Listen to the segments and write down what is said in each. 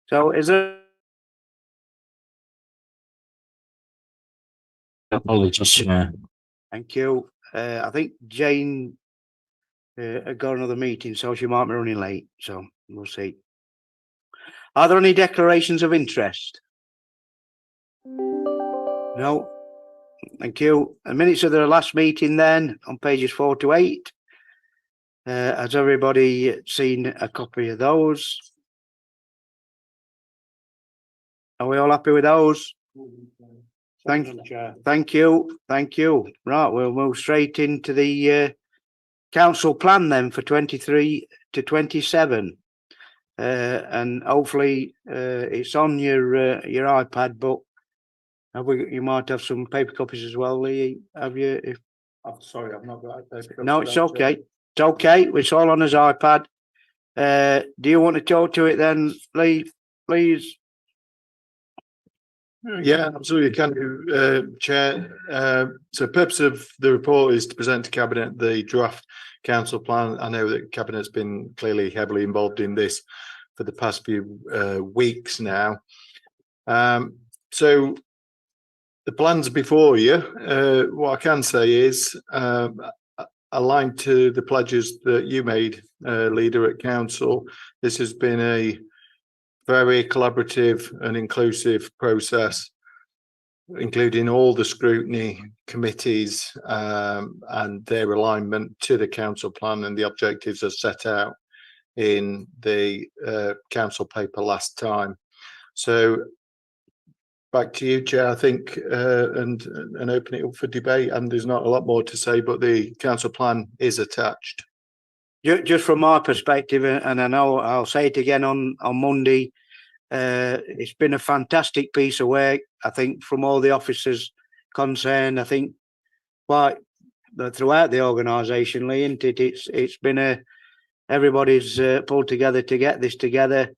So is there? Apologies, Chair. Thank you. I think Jane had got another meeting, so she might be running late. So we'll see. Are there any declarations of interest? No. Thank you. The minutes of the last meeting then on pages 4 to 8. Has everybody seen a copy of those? Are we all happy with those? Thank you. Thank you. Right, we'll move straight into the council plan then for 23 to 27. And hopefully it's on your iPad, but you might have some paper copies as well, Lee. Have you? I'm sorry, I've not got a paper copy. No, it's okay. It's okay. It's all on his iPad. Do you want to talk to it then, Lee, please? Yeah, absolutely can do, Chair. So the purpose of the report is to present to Cabinet the draft council plan. I know that Cabinet's been clearly heavily involved in this for the past few weeks now. So the plans before you, what I can say is aligned to the pledges that you made, Leader at Council. This has been a very collaborative and inclusive process, including all the scrutiny committees and their alignment to the council plan, and the objectives are set out in the council paper last time. So back to you, Chair, I think, and open it up for debate. And there's not a lot more to say, but the council plan is attached. Just from my perspective, and I know I'll say it again on Monday, it's been a fantastic piece of work. I think from all the officers concerned, I think quite throughout the organisation, Lee, isn't it? It's been everybody's pulled together to get this together.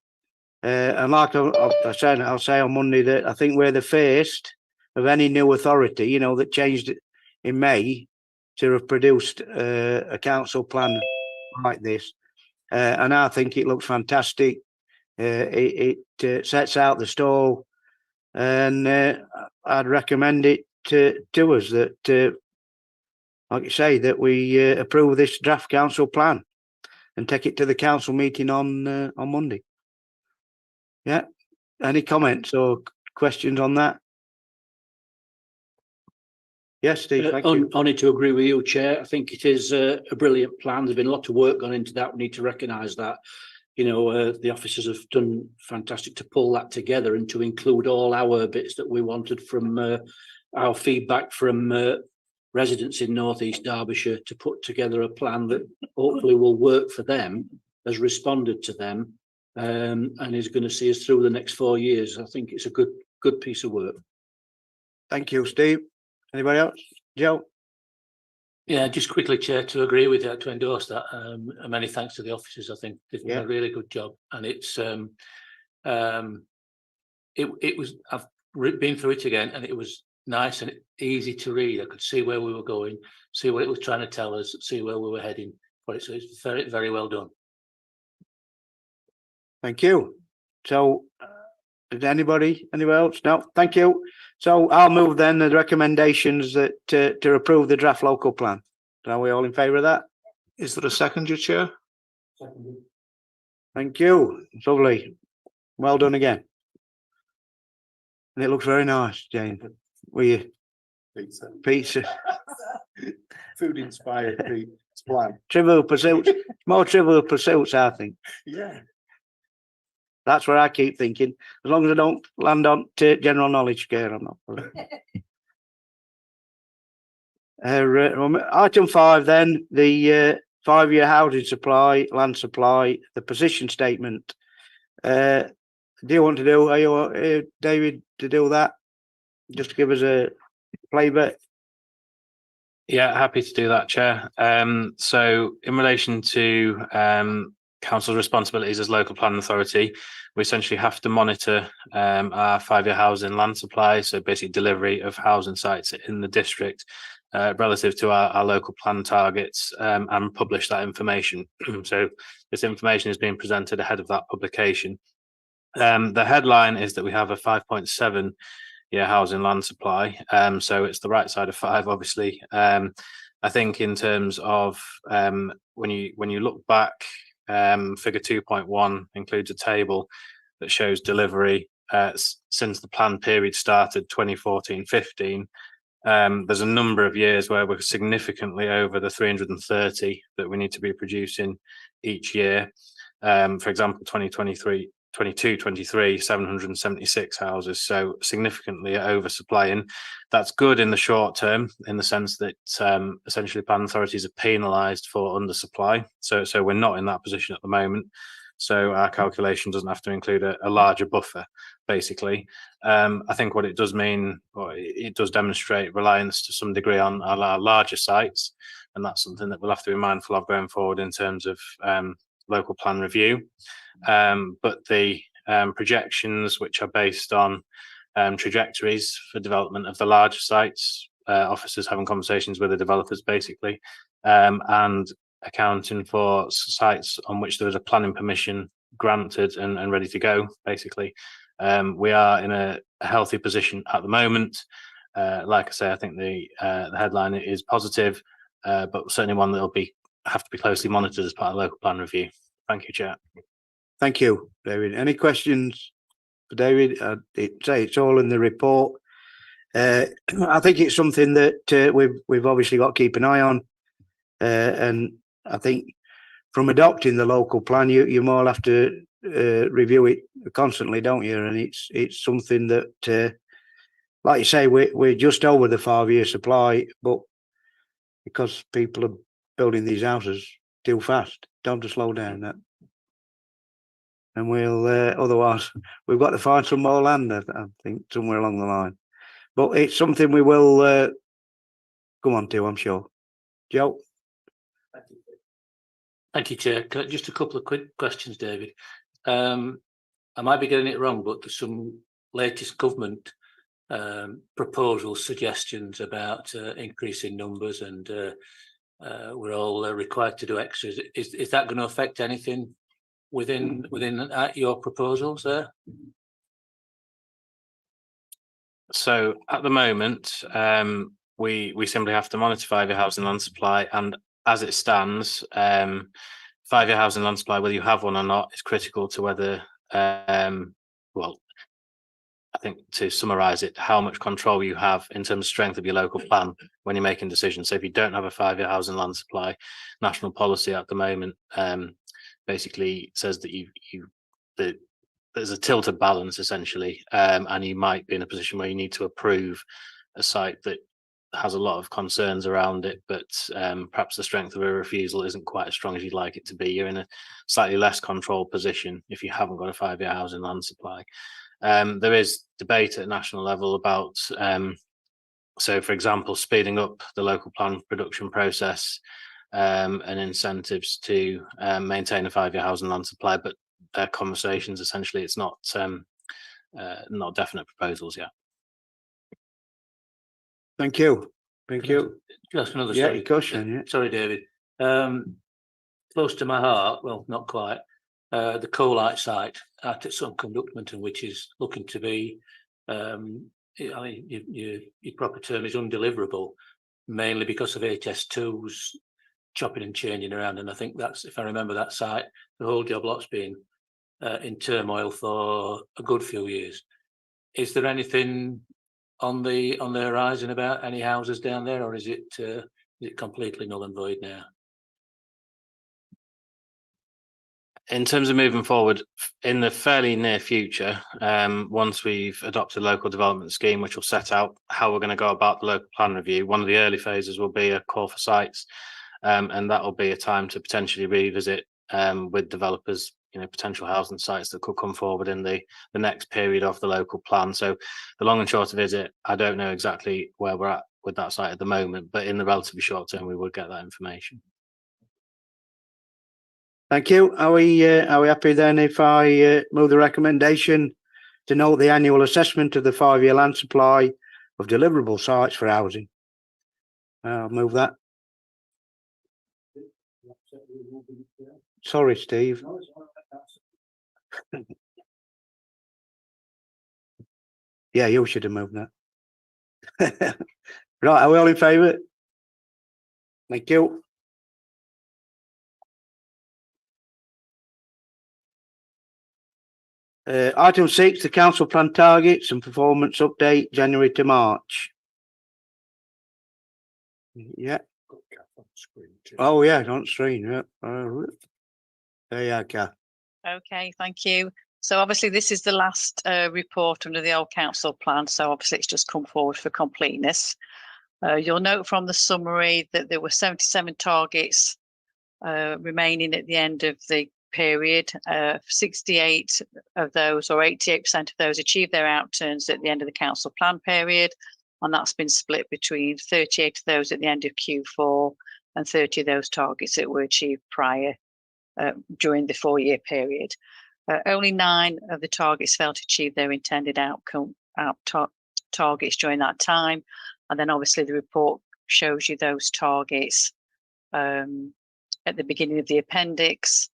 And like I'll say on Monday that I think we're the first of any new authority, you know, that changed in May to have produced a council plan like this, and I think it looks fantastic. It sets out the stall, and I'd recommend it to us that, like you say, that we approve this draft council plan and take it to the council meeting on Monday. Yeah. Any comments or questions on that? Yes, Steve. Thank you. Only to agree with you, Chair. I think it is a brilliant plan. There's been a lot of work gone into that. We need to recognise that. You know, the officers have done fantastic to pull that together and to include all our bits that we wanted from our feedback from residents in North East Derbyshire to put together a plan that hopefully will work for them, has responded to them, and is going to see us through the next 4 years. I think it's a good piece of work. Thank you, Steve. Anybody else? Joe? Yeah, just quickly, Chair, to agree with that, to endorse that. Many thanks to the officers. I think they've done a really good job, and it's it was. I've been through it again, and it was nice and easy to read. I could see where we were going, see what it was trying to tell us, see where we were heading. But so it's very, very well done. Thank you. So, is anybody else? No, thank you. So I'll move then the recommendations that to approve the draft local plan. Are we all in favour of that? Is there a second, your Chair? Seconded. Thank you. It's lovely. Well done again. And it looks very nice, Jane. Pizza. Food inspired plan. Trivial pursuits. More trivial pursuits, I think. Yeah. That's where I keep thinking. As long as I don't land on to general knowledge scare, I'm not. Item 5 then, the 5-year housing supply, land supply, the position statement. Do you want to do, are you David, to do that? Just to give us a flavour. Yeah, happy to do that, Chair. So in relation to council's responsibilities as local planning authority, we essentially have to monitor our 5-year housing land supply, so basically delivery of housing sites in the district relative to our local plan targets, and publish that information. So this information is being presented ahead of that publication. The headline is that we have a 5.7 year housing land supply. So it's the right side of 5, obviously. I think in terms of when you look back, figure 2.1 includes a table that shows delivery since the plan period started 2014-15. There's a number of years where we're significantly over the 330 that we need to be producing each year. For example, 22-23, 776 houses, so significantly oversupplying. That's good in the short term, in the sense that essentially planning authorities are penalised for undersupply. So we're not in that position at the moment. So our calculation doesn't have to include a larger buffer, basically. I think what it does mean, or it does demonstrate reliance to some degree on our larger sites, and that's something that we'll have to be mindful of going forward in terms of local plan review. But the projections, which are based on trajectories for development of the larger sites, officers having conversations with the developers, basically, and accounting for sites on which there is a planning permission granted and ready to go, basically. We are in a healthy position at the moment. Like I say, I think the headline is positive, but certainly one that will have to be closely monitored as part of local plan review. Thank you, Chair. Thank you, David. Any questions for David? It's all in the report. I think it's something that we've obviously got to keep an eye on, and I think from adopting the local plan, you more have to review it constantly, don't you? And it's something that, like you say, we're just over the 5-year supply, but because people are building these houses too fast, don't to slow down that. And we'll otherwise we've got to find some more land, I think, somewhere along the line. But it's something we will come on to, I'm sure. Joe. Thank you, Chair. Just a couple of quick questions, David. I might be getting it wrong, but there's some latest government proposals, suggestions about increasing numbers, and we're all required to do extras. Is that going to affect anything within your proposals there? So at the moment, we simply have to monitor 5-year housing land supply, and as it stands, 5-year housing land supply, whether you have one or not, is critical to whether, well, I think to summarise it, how much control you have in terms of strength of your local plan when you're making decisions. So if you don't have a 5-year housing land supply, national policy at the moment basically says that there's a tilted balance essentially, and you might be in a position where you need to approve a site that has a lot of concerns around it, but perhaps the strength of a refusal isn't quite as strong as you'd like it to be. You're in a slightly less controlled position if you haven't got a 5-year housing land supply. There is debate at national level about, so for example, speeding up the local plan production process and incentives to maintain a 5-year housing land supply, but their conversations, essentially, it's not definite proposals yet. Thank you. Thank you. Just another question. Yeah. Sorry, David. Close to my heart, well, not quite. The Colite site out at Sutton Conductment, which is looking to be, I mean, your proper term is undeliverable, mainly because of HS2's chopping and changing around. And I think that's, if I remember that site, the whole job lot's been in turmoil for a good few years. Is there anything on the horizon about any houses down there, or is it completely null and void now? In terms of moving forward, in the fairly near future, once we've adopted a local development scheme, which will set out how we're going to go about the local plan review, one of the early phases will be a call for sites, and that will be a time to potentially revisit with developers, potential housing sites that could come forward in the next period of the local plan. So the long and short of it is, I don't know exactly where we're at with that site at the moment, but in the relatively short term, we will get that information. Thank you. Are we happy then if I move the recommendation to note the annual assessment of the 5-year land supply of deliverable sites for housing? I'll move that. Sorry, Steve. Yeah, you should have moved that. Right, are we all in favour? Thank you. Item 6, the council plan targets and performance update, January to March. Yeah. Oh, yeah, on screen, yeah. There you are, Kath. Okay, thank you. So obviously this is the last report under the old council plan. So obviously it's just come forward for completeness. You'll note from the summary that there were 77 targets remaining at the end of the period. 68 of those, or 88% of those, achieved their outturns at the end of the council plan period. And that's been split between 38 of those at the end of Q4 and 30 of those targets that were achieved prior during the 4-year period. Only 9 of the targets failed to achieve their intended outcome targets during that time. And then obviously the report shows you those targets at the beginning of the appendix,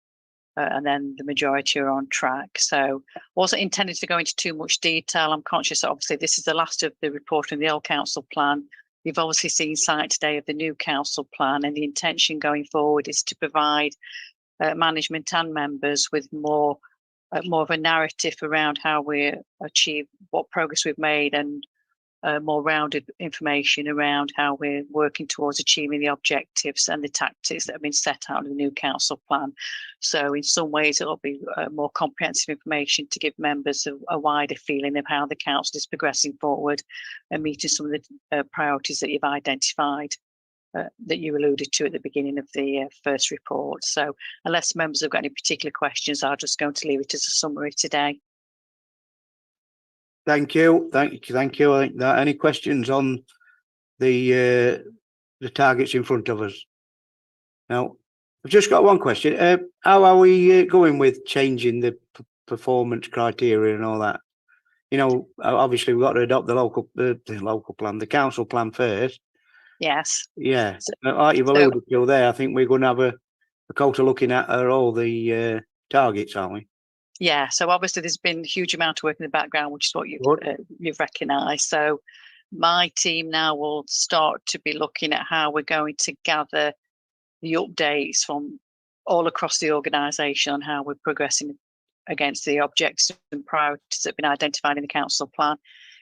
and then the majority are on track. So wasn't intended to go into too much detail. I'm conscious that obviously this is the last of the report in the old council plan. You've obviously seen sight today of the new council plan, and the intention going forward is to provide management and members with more of a narrative around how we achieve what progress we've made, and more rounded information around how we're working towards achieving the objectives and the tactics that have been set out in the new council plan. So in some ways it'll be more comprehensive information to give members a wider feeling of how the council is progressing forward and meeting some of the priorities that you've identified, that you alluded to at the beginning of the first report. So unless members have got any particular questions, I'm just going to leave it as a summary today. Thank you. Thank you. I think that any questions on the targets in front of us? Now, I've just got one question. How are we going with changing the performance criteria and all that? You know, obviously we've got to adopt the local plan, the council plan first. Yes. Yeah, like you've alluded to there, I think we're going to have a go to looking at all the targets, aren't we? Yeah, so obviously there's been a huge amount of work in the background, which is what you've recognised. So my team now will start to be looking at how we're going to gather the updates from all across the organisation on how we're progressing against the objectives and priorities that have been identified in the council plan.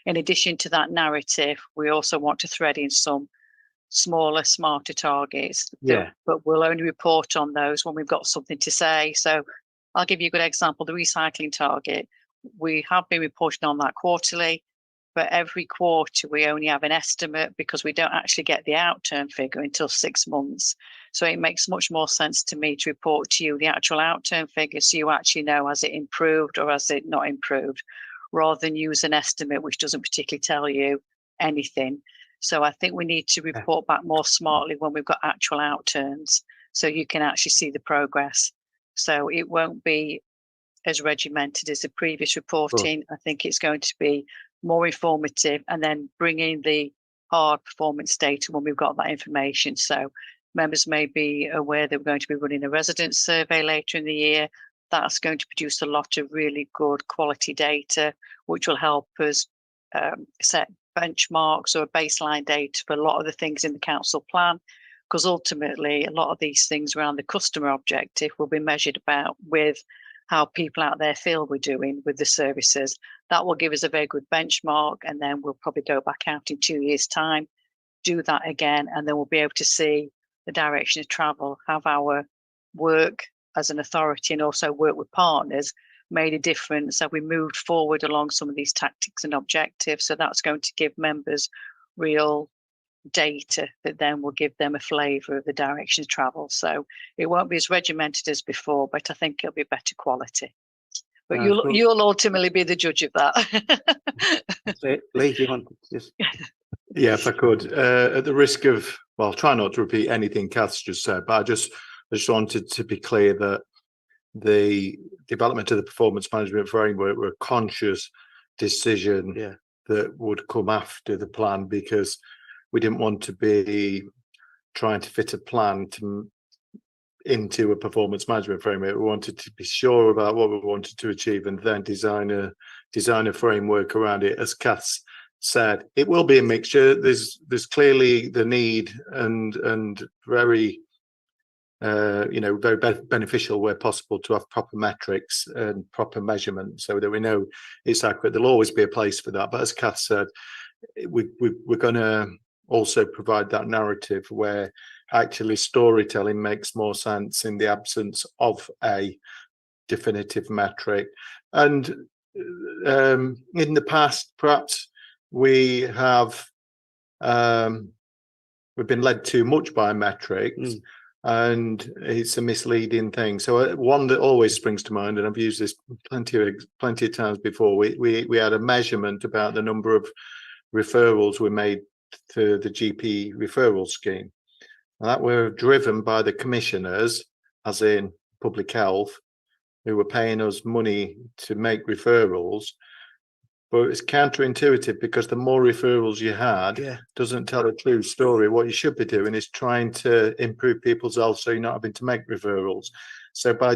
In addition to that narrative, we also want to thread in some smaller, smarter targets. Yeah. But we'll only report on those when we've got something to say. So I'll give you a good example, the recycling target. We have been reporting on that quarterly, but every quarter we only have an estimate because we don't actually get the outturn figure until 6 months. So it makes much more sense to me to report to you the actual outturn figure so you actually know, has it improved or has it not improved, rather than use an estimate which doesn't particularly tell you anything. So I think we need to report back more smartly when we've got actual outturns so you can actually see the progress. So it won't be as regimented as the previous reporting. I think it's going to be more informative, and then bring in the hard performance data when we've got that information. So members may be aware that we're going to be running a residence survey later in the year. That's going to produce a lot of really good quality data, which will help us set benchmarks or baseline data for a lot of the things in the council plan. Because ultimately, a lot of these things around the customer objective will be measured about with how people out there feel we're doing with the services. That will give us a very good benchmark, and then we'll probably go back out in 2 years' time, do that again, and then we'll be able to see the direction of travel. Have our work as an authority and also work with partners made a difference? Have we moved forward along some of these tactics and objectives? So that's going to give members real data that then will give them a flavour of the direction of travel. So it won't be as regimented as before, but I think it'll be better quality. But you'll ultimately be the judge of that. That's it. Lee, you want to just... Yeah, if I could, at the risk of, well, try not to repeat anything Kath's just said, but I just wanted to be clear that the development of the performance management framework were a conscious decision that would come after the plan, because we didn't want to be trying to fit a plan into a performance management framework. We wanted to be sure about what we wanted to achieve and then design a framework around it. As Kath said, it will be a mixture. There's clearly the need and very very beneficial where possible to have proper metrics and proper measurement so that we know it's accurate. There'll always be a place for that. But as Kath said, we're going to also provide that narrative where actually storytelling makes more sense in the absence of a definitive metric. And in the past, perhaps we have we've been led too much by metrics. And it's a misleading thing. So one that always springs to mind, and I've used this plenty of times before, we had a measurement about the number of referrals we made to the GP referral scheme. And that were driven by the commissioners, as in public health, who were paying us money to make referrals. But it's counterintuitive because the more referrals you had doesn't tell a true story. What you should be doing is trying to improve people's health so you're not having to make referrals. So by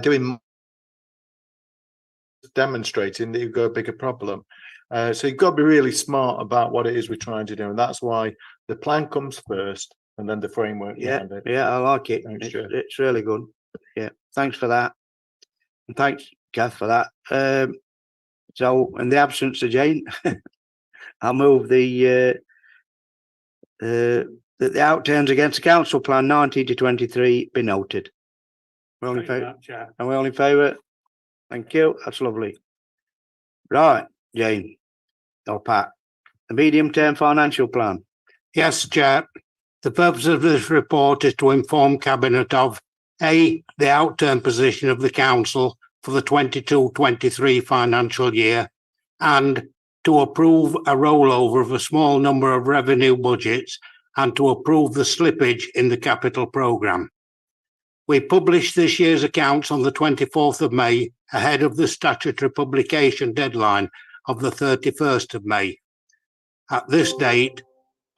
demonstrating that you've got a bigger problem. So you've got to be really smart about what it is we're trying to do. And that's why the plan comes first and then the framework. Yeah, I like it. It's really good. Yeah, thanks for that. And thanks, Kath, for that. So, in the absence of Jane, I'll move the outturns against the council plan 19 to 23 be noted. We're all in favour? Are we all in favour? Thank you. That's lovely. Right, Jane or Pat, the medium-term financial plan. Yes, Chair. The purpose of this report is to inform Cabinet of A, the outturn position of the council for the 22-23 financial year, and to approve a rollover of a small number of revenue budgets and to approve the slippage in the capital programme. We published this year's accounts on the 24th of May ahead of the statutory publication deadline of the 31st of May. At this date,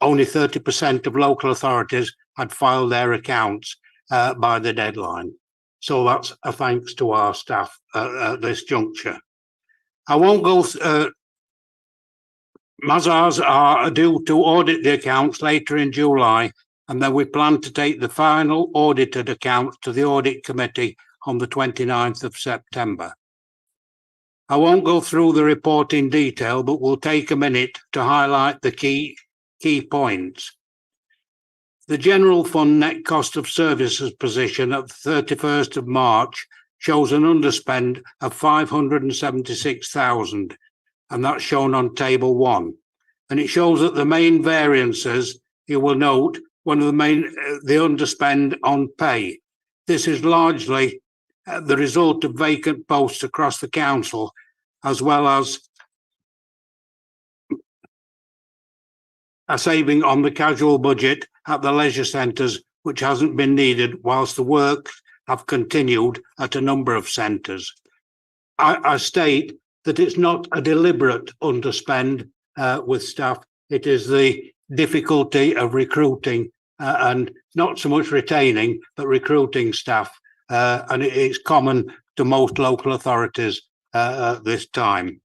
only 30% of local authorities had filed their accounts by the deadline. So that's a thanks to our staff at this juncture. I won't go. Mazars are due to audit the accounts later in July, and then we plan to take the final audited accounts to the audit committee on the 29th of September. I won't go through the report in detail, but we'll take a minute to highlight the key points. The general fund net cost of services position at the 31st of March shows an underspend of 576,000, and that's shown on table 1. And it shows that the main variances, you will note, one of the underspend on pay. This is largely the result of vacant posts across the council, as well as a saving on the casual budget at the leisure centres, which hasn't been needed whilst the work have continued at a number of centres. I state that it's not a deliberate underspend with staff. It is the difficulty of recruiting and not so much retaining, but recruiting staff. And it's common to most local authorities at this time.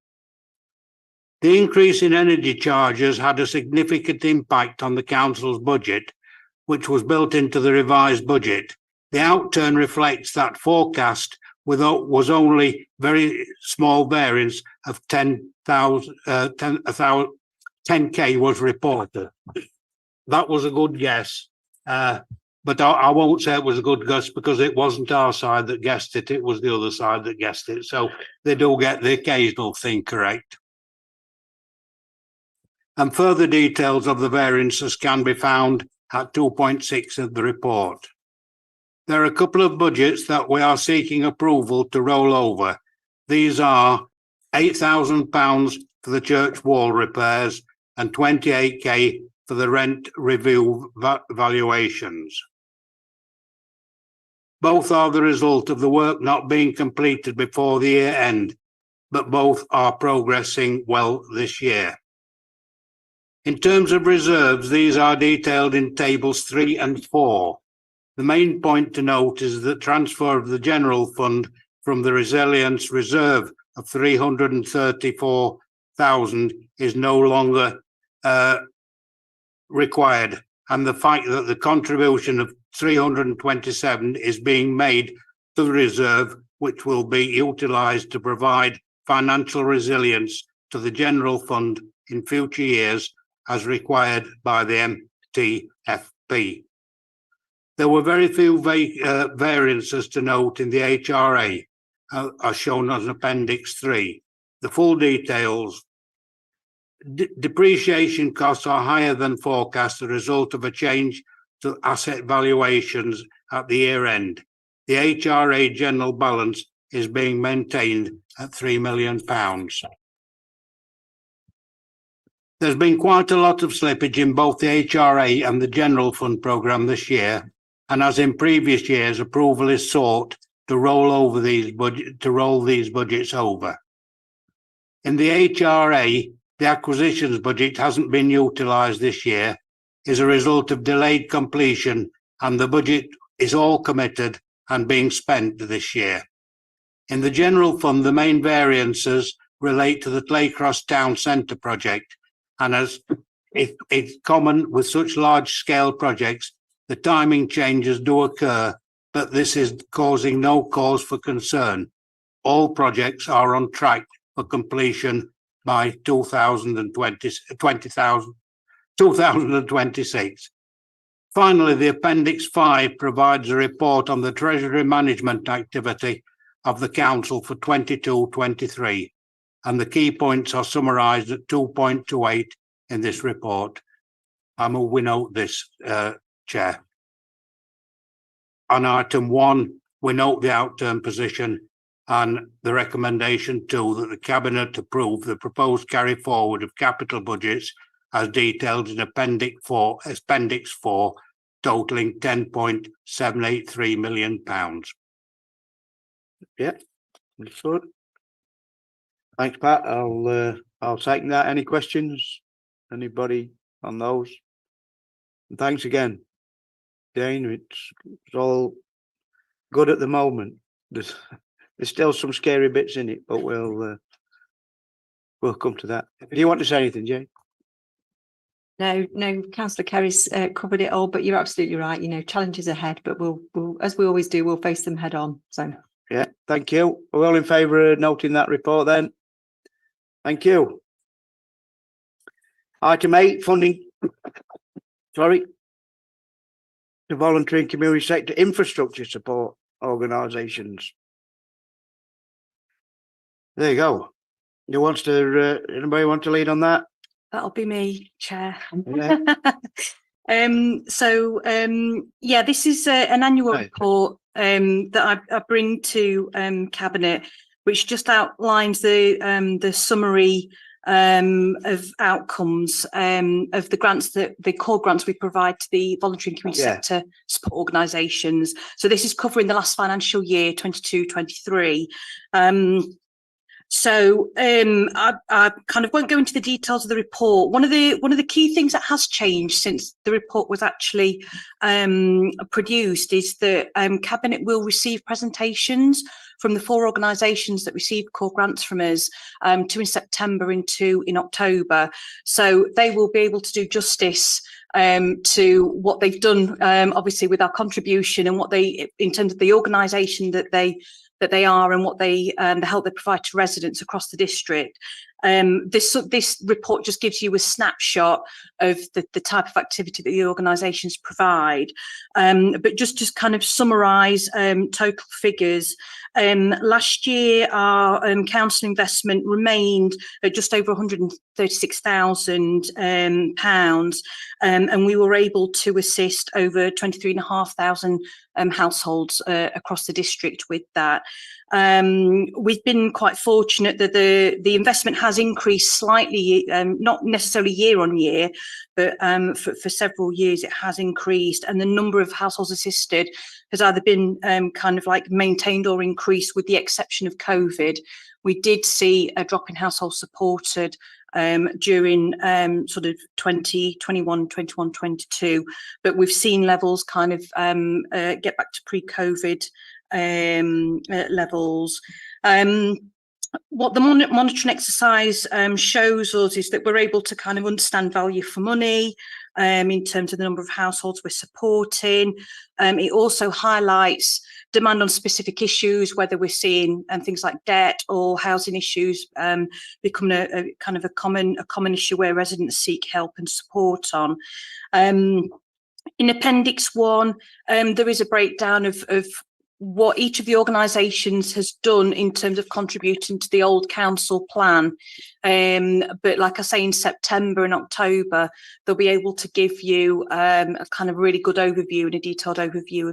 The increase in energy charges had a significant impact on the council's budget, which was built into the revised budget. The outturn reflects that forecast was only very small variance of 10k was reported. That was a good guess, but I won't say it was a good guess because it wasn't our side that guessed it, it was the other side that guessed it. So they do get the occasional thing correct. And further details of the variances can be found at 2.6 of the report. There are a couple of budgets that we are seeking approval to roll over. These are £8,000 for the church wall repairs and 28k for the rent review valuations. Both are the result of the work not being completed before the year end, but both are progressing well this year. In terms of reserves, these are detailed in tables 3 and 4. The main point to note is the transfer of the general fund from the resilience reserve of 334,000 is no longer required, and the fact that the contribution of 327 is being made to the reserve, which will be utilised to provide financial resilience to the general fund in future years as required by the MTFP. There were very few variances to note in the HRA, as shown as Appendix 3. The full details. Depreciation costs are higher than forecast, a result of a change to asset valuations at the year end. The HRA general balance is being maintained at £3 million. There's been quite a lot of slippage in both the HRA and the general fund programme this year, and as in previous years, approval is sought to roll these budgets over. In the HRA, the acquisitions budget hasn't been utilised this year, as a result of delayed completion, and the budget is all committed and being spent this year. In the general fund, the main variances relate to the Claycross Town Centre project, and as it's common with such large-scale projects, the timing changes do occur, but this is causing no cause for concern. All projects are on track for completion by 2026. Finally, the Appendix 5 provides a report on the Treasury management activity of the Council for 22-23, and the key points are summarised at 2.28 in this report. We note this, Chair. On item 1, we note the outturn position and the recommendation 2 that the Cabinet approve the proposed carry forward of capital budgets as detailed in Appendix 4, totaling £10.783 million. Yeah, understood. Thanks, Pat. I'll take that. Any questions? Anybody on those? And thanks again, Dane. It's all good at the moment. There's still some scary bits in it, but we'll come to that. Do you want to say anything, Jane? No, Councillor Kerry's covered it all, but you're absolutely right. Challenges ahead, but we'll, as we always do, we'll face them head on. So yeah, thank you. We're all in favour of noting that report then. Thank you. Item 8, funding. Sorry. The voluntary and community sector infrastructure support organisations. There you go. Anybody want to lead on that? that'll be me, Chair. Yeah. This is an annual Right. report that I bring to Cabinet, which just outlines the summary of outcomes of the grants, the core grants we provide to the voluntary and community sector support organisations. So this is covering the last financial year, 22-23. I kind of won't go into the details of the report. One of the key things that has changed since the report was actually produced is that Cabinet will receive presentations from the 4 organisations that received core grants from us, 2 in September and 2 in October. So they will be able to do justice to what they've done, obviously with our contribution and what they, in terms of the organisation that they are and what they the help they provide to residents across the district. This report just gives you a snapshot of the type of activity that the organisations provide, but just kind of summarise total figures. Last year, our council investment remained at just over £136,000, and we were able to assist over 23,500 households across the district with that. We've been quite fortunate that the investment has increased slightly, not necessarily year on year, but for several years it has increased, and the number of households assisted has either been kind of like maintained or increased, with the exception of COVID. We did see a drop in households supported during sort of 2021, 21, 22, but we've seen levels kind of get back to pre-COVID levels. What the monitoring exercise shows us is that we're able to kind of understand value for money in terms of the number of households we're supporting. It also highlights demand on specific issues, whether we're seeing things like debt or housing issues becoming a kind of a common issue where residents seek help and support on. In Appendix 1, there is a breakdown of what each of the organisations has done in terms of contributing to the old council plan. But like I say, in September and October, they'll be able to give you a kind of really good overview and a detailed overview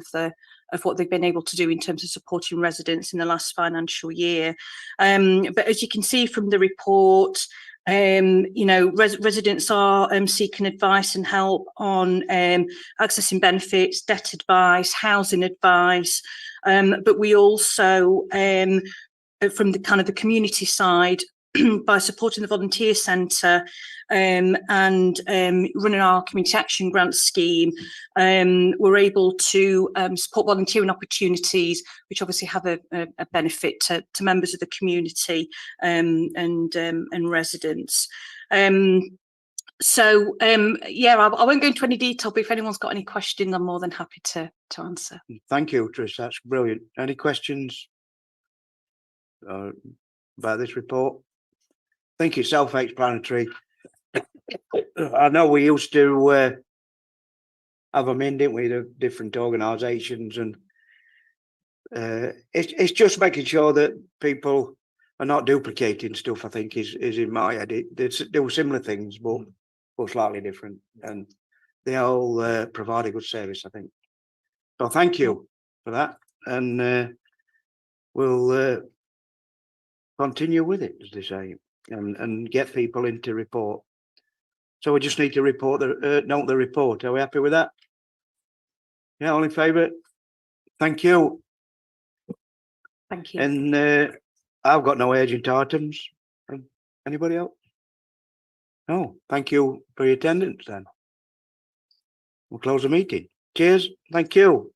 of what they've been able to do in terms of supporting residents in the last financial year. But as you can see from the report, residents are seeking advice and help on accessing benefits, debt advice, housing advice, but we also, from the kind of the community side, by supporting the volunteer centre and running our community action grant scheme, we're able to support volunteering opportunities, which obviously have a benefit to members of the community and residents. I won't go into any detail, but if anyone's got any questions, I'm more than happy to answer. Thank you, Trish. That's brilliant. Any questions about this report? I think it's self-explanatory. I know we used to have them in, didn't we, the different organisations, and it's just making sure that people are not duplicating stuff, I think, is in my head. They do similar things, but slightly different, and they all provide a good service, I think. So thank you for that, and we'll continue with it, as they say, and get people in to report. So we just need to report note the report. Are we happy with that? Yeah, all in favour? Thank you. Thank you. And I've got no urgent items. Anybody else? No. Thank you for your attendance then. We'll close the meeting. Cheers. Thank you.